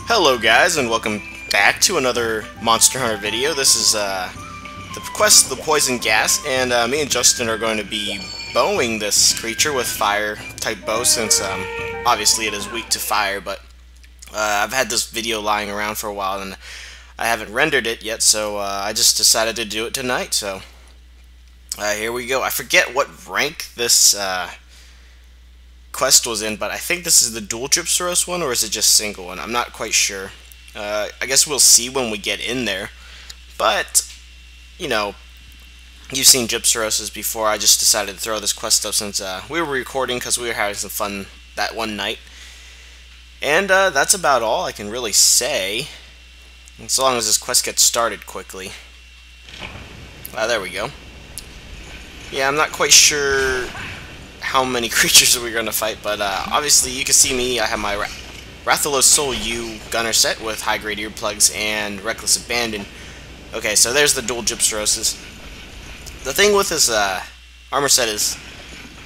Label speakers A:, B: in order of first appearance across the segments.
A: Hello guys, and welcome back to another Monster Hunter video. This is the quest of the poison gas, and me and Justin are going to be bowing this creature with fire type bow since obviously it is weak to fire, but I've had this video lying around for a while and I haven't rendered it yet, so I just decided to do it tonight. So here we go. I forget what rank this quest was in, but I think this is the dual Gypceros one, or is it just single one? I'm not quite sure. I guess we'll see when we get in there, but you know, you've seen Gypceroses before. I just decided to throw this quest up since we were recording because we were having some fun that one night, and that's about all I can really say, as long as this quest gets started quickly. There we go. Yeah, I'm not quite sure how many creatures we're going to fight, but obviously you can see me. I have my Rathalos Soul U gunner set with high-grade earplugs and Reckless Abandon. Okay, so there's the dual Gypceroses. The thing with this armor set is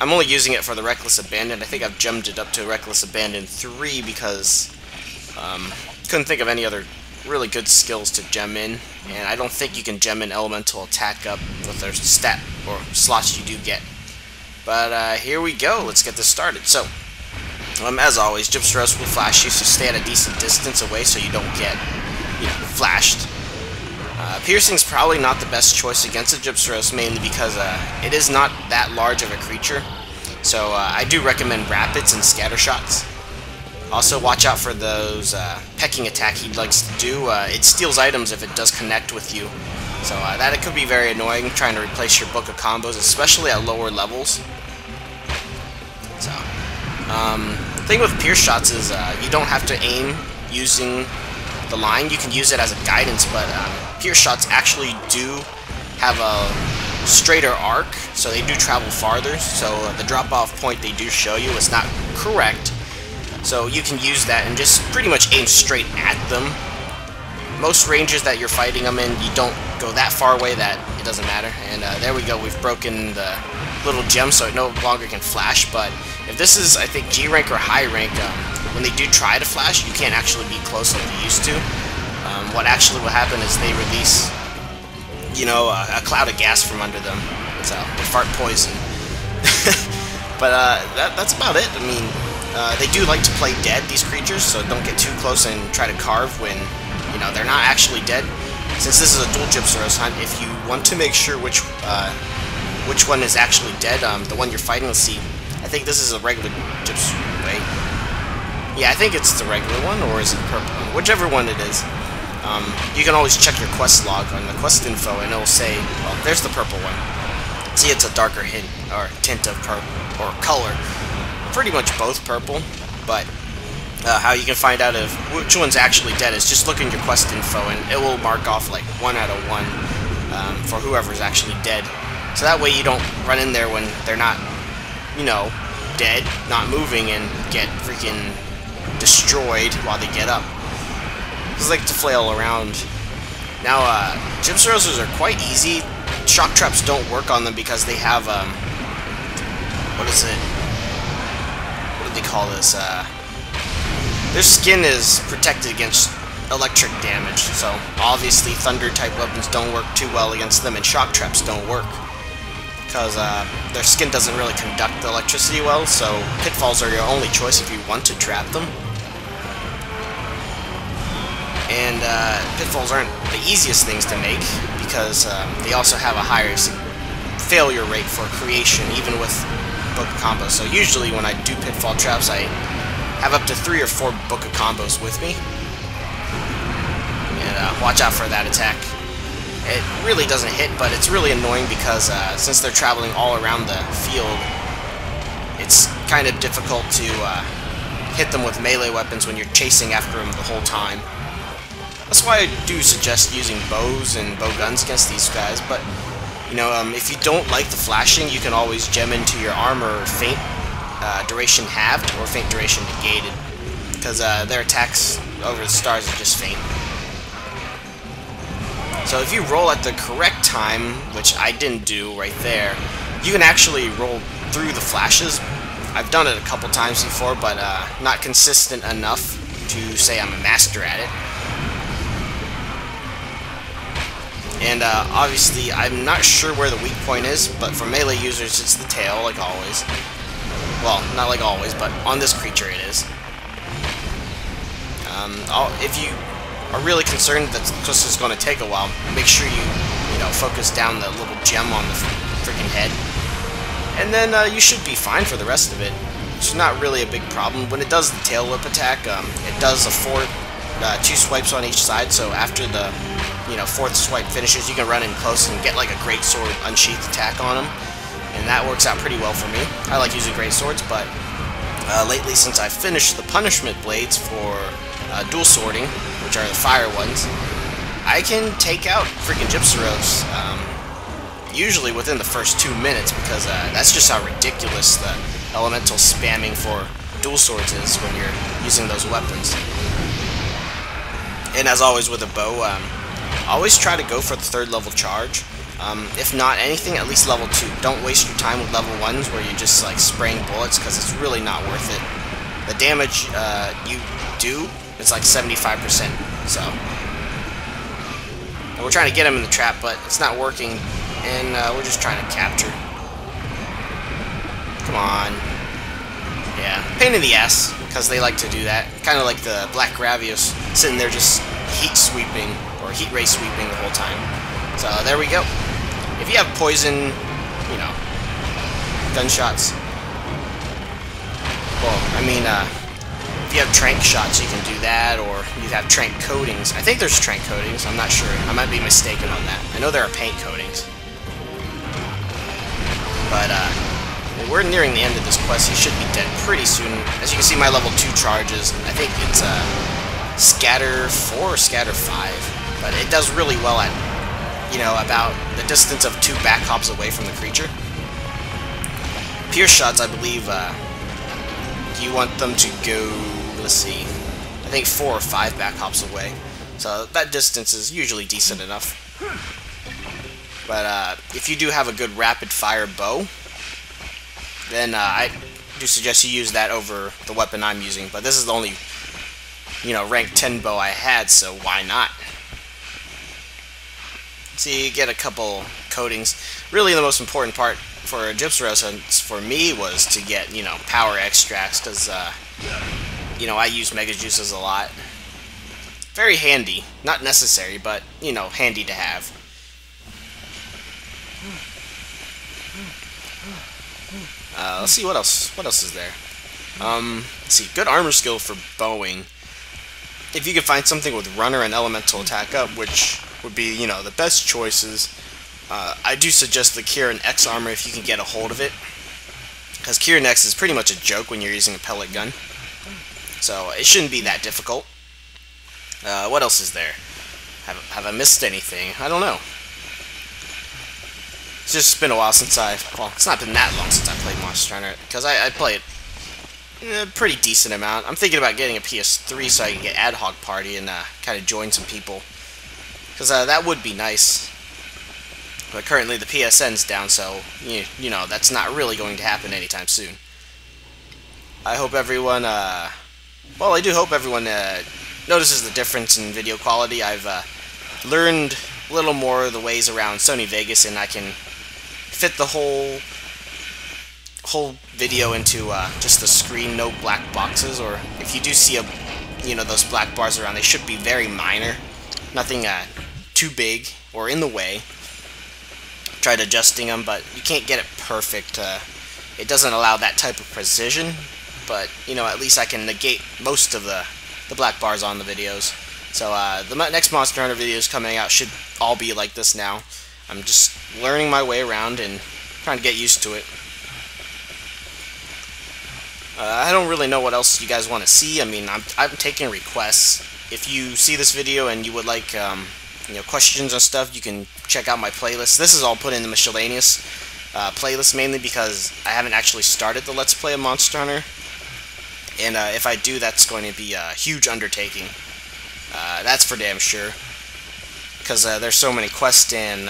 A: I'm only using it for the Reckless Abandon. I think I've gemmed it up to Reckless Abandon 3 because couldn't think of any other really good skills to gem in, and I don't think you can gem in Elemental Attack up with their stat or slots you do get. But here we go. Let's get this started. So, as always, Gypceros will flash you, so stay at a decent distance away so you don't get, flashed. Piercing's probably not the best choice against a Gypceros, mainly because it is not that large of a creature. So I do recommend Rapids and Scatter Shots. Also, watch out for those pecking attack he likes to do. It steals items if it does connect with you. So that it could be very annoying trying to replace your book of combos, especially at lower levels. So, the thing with Pierce Shots is you don't have to aim using the line. You can use it as a guidance, but Pierce Shots actually do have a straighter arc, so they do travel farther. So the drop-off point they do show you is not correct. So you can use that and just pretty much aim straight at them. Most ranges that you're fighting them in, you don't go that far away that it doesn't matter. And there we go, we've broken the little gem so it no longer can flash. But if this is, I think, G rank or high rank, when they do try to flash, you can't actually be close like you used to. What actually will happen is they release, a cloud of gas from under them. So they fart poison. But that's about it. I mean, they do like to play dead, these creatures, so don't get too close and try to carve when they're not actually dead. Since this is a dual Gypceros hunt, if you want to make sure which one is actually dead, the one you're fighting, let's see. I think this is a regular Gypceros. Wait. Yeah, I think it's the regular one, or is it the purple one? Whichever one it is. You can always check your quest log on the quest info, and it'll say, well, there's the purple one. See, it's a darker hint or tint of purple or color. Pretty much both purple, but how you can find out if which one's actually dead is just look in your quest info, and it will mark off like 1 out of 1 for whoever's actually dead. So that way you don't run in there when they're not, dead, not moving, and get freaking destroyed while they get up. Just like to flail around. Now, Gypceroses are quite easy. Shock traps don't work on them because they have, what is it? What do they call this? Their skin is protected against electric damage, so obviously thunder-type weapons don't work too well against them, and shock traps don't work because their skin doesn't really conduct the electricity well, so pitfalls are your only choice if you want to trap them. And pitfalls aren't the easiest things to make because they also have a higher failure rate for creation, even with book of combos. So usually when I do pitfall traps, I have up to 3 or 4 book of combos with me. And watch out for that attack. It really doesn't hit, but it's really annoying because since they're traveling all around the field, it's kind of difficult to hit them with melee weapons when you're chasing after them the whole time. That's why I do suggest using bows and bow guns against these guys, but if you don't like the flashing, you can always gem into your armor feint duration halved or feint duration negated, because their attacks over the stars are just feint. So if you roll at the correct time, which I didn't do right there, you can actually roll through the flashes. I've done it a couple times before, but not consistent enough. to say I'm a master at it. And obviously, I'm not sure where the weak point is, but for melee users, it's the tail, like always. Well, not like always, but on this creature it is. If you are really concerned that this is going to take a while, make sure you focus down the little gem on the freaking head. And then you should be fine for the rest of it. It's not really a big problem. When it does the tail whip attack, it does a 2 swipes on each side, so after the 4th swipe finishes, you can run in close and get like a great sword unsheathed attack on him. And that works out pretty well for me. I like using great swords, but lately, since I've finished the punishment blades for dual swording, which are the fire ones, I can take out freaking Gypceros usually within the first 2 minutes, because that's just how ridiculous the elemental spamming for dual swords is when you're using those weapons. And as always with a bow, always try to go for the 3rd level charge. If not anything, at least level 2. Don't waste your time with level 1s where you're just like spraying bullets, because it's really not worth it. The damage you do is like 75%, so. And we're trying to get him in the trap, but it's not working, and we're just trying to capture. Come on. Yeah, pain in the ass, because they like to do that. Kind of like the Black Gravios sitting there just heat sweeping, or heat ray sweeping the whole time. So there we go. If you have poison, gunshots, well, I mean, if you have trank shots, you can do that, or you have trank coatings. I think there's trank coatings, I'm not sure. I might be mistaken on that. I know there are paint coatings. But, we're nearing the end of this quest. He should be dead pretty soon. As you can see, my level 2 charges, I think it's Scatter 4 or Scatter 5. But it does really well at, about the distance of 2 back hops away from the creature. Pierce shots, I believe, you want them to go, let's see, I think 4 or 5 back hops away. So that distance is usually decent enough. But if you do have a good rapid fire bow, then I do suggest you use that over the weapon I'm using. But this is the only, rank 10 bow I had, so why not? So you get a couple coatings. Really the most important part for Gypceros for me was to get, power extracts, because, I use Mega Juices a lot. Very handy. Not necessary, but, handy to have. Let's see what else. What else is there? Let's see. Good armor skill for bowing. If you can find something with runner and elemental attack up, which would be, the best choices. I do suggest the Kieran X armor if you can get a hold of it, because Kieran X is pretty much a joke when you're using a pellet gun. So it shouldn't be that difficult. What else is there? Have I missed anything? I don't know. It's just been a while since well, it's not been that long since I played Monster Hunter, because I play it a pretty decent amount. I'm thinking about getting a PS3 so I can get Ad Hoc Party and kind of join some people, because that would be nice. But currently the PSN's down, so that's not really going to happen anytime soon. I hope everyone, well, I do hope everyone notices the difference in video quality. I've learned a little more of the ways around Sony Vegas, and I can fit the whole video into just the screen, no black boxes. Or if you do see those black bars around, they should be very minor, nothing too big or in the way. Tried adjusting them, but you can't get it perfect. It doesn't allow that type of precision, but at least I can negate most of the black bars on the videos. So the next Monster Hunter videos coming out should all be like this now. I'm just learning my way around and trying to get used to it. I don't really know what else you guys want to see. I mean, I'm taking requests. If you see this video and you would like questions and stuff, you can check out my playlist. This is all put in the miscellaneous playlist, mainly because I haven't actually started the Let's Play of Monster Hunter. And if I do, that's going to be a huge undertaking. That's for damn sure. Because there's so many quests, and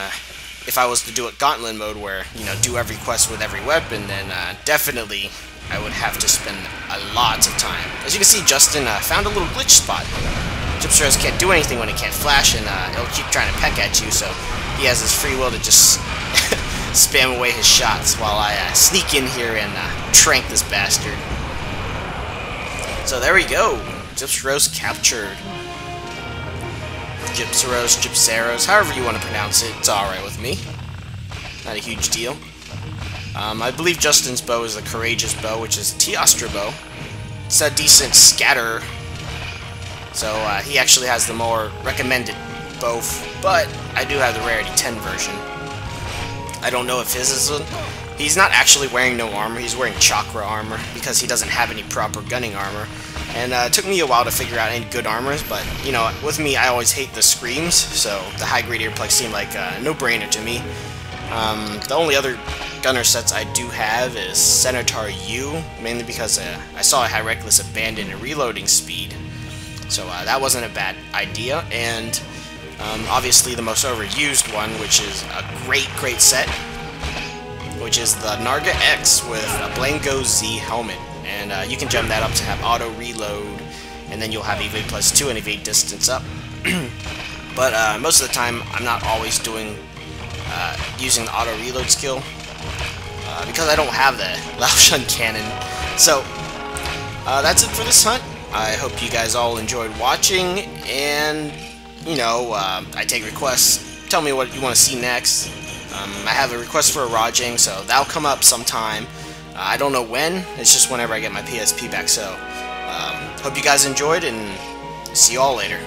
A: if I was to do it Gauntlet mode, where, do every quest with every weapon, then definitely I would have to spend a lot of time. As you can see, Justin found a little glitch spot. Gypceros can't do anything when it can't flash, and it'll keep trying to peck at you, so he has his free will to just spam away his shots while I sneak in here and trank this bastard. So there we go. Gypceros captured. Gypceros, however you want to pronounce it, it's alright with me. Not a huge deal. I believe Justin's bow is the Courageous bow, which is a Teostra bow. It's a decent scatterer. So he actually has the more recommended bow, but I do have the Rarity 10 version. I don't know if his is one. He's not actually wearing no armor, he's wearing chakra armor, because he doesn't have any proper gunning armor. And it took me a while to figure out any good armors, but, you know, with me, I always hate the screams, so the high-grade earplugs seemed like a no-brainer to me. The only other gunner sets I do have is Centaur U, mainly because I saw it had Reckless Abandon and reloading speed. So that wasn't a bad idea, and obviously the most overused one, which is a great set, which is the Narga X with a Blanco Z helmet. And you can gem that up to have auto reload, and then you'll have evade +2 and evade distance up. But most of the time, I'm not always doing using the auto reload skill because I don't have the Laotian cannon. So that's it for this hunt. I hope you guys all enjoyed watching, and you know, I take requests. Tell me what you want to see next. I have a request for a Rajang, so that'll come up sometime. I don't know when, it's just whenever I get my PSP back, so hope you guys enjoyed, and see you all later.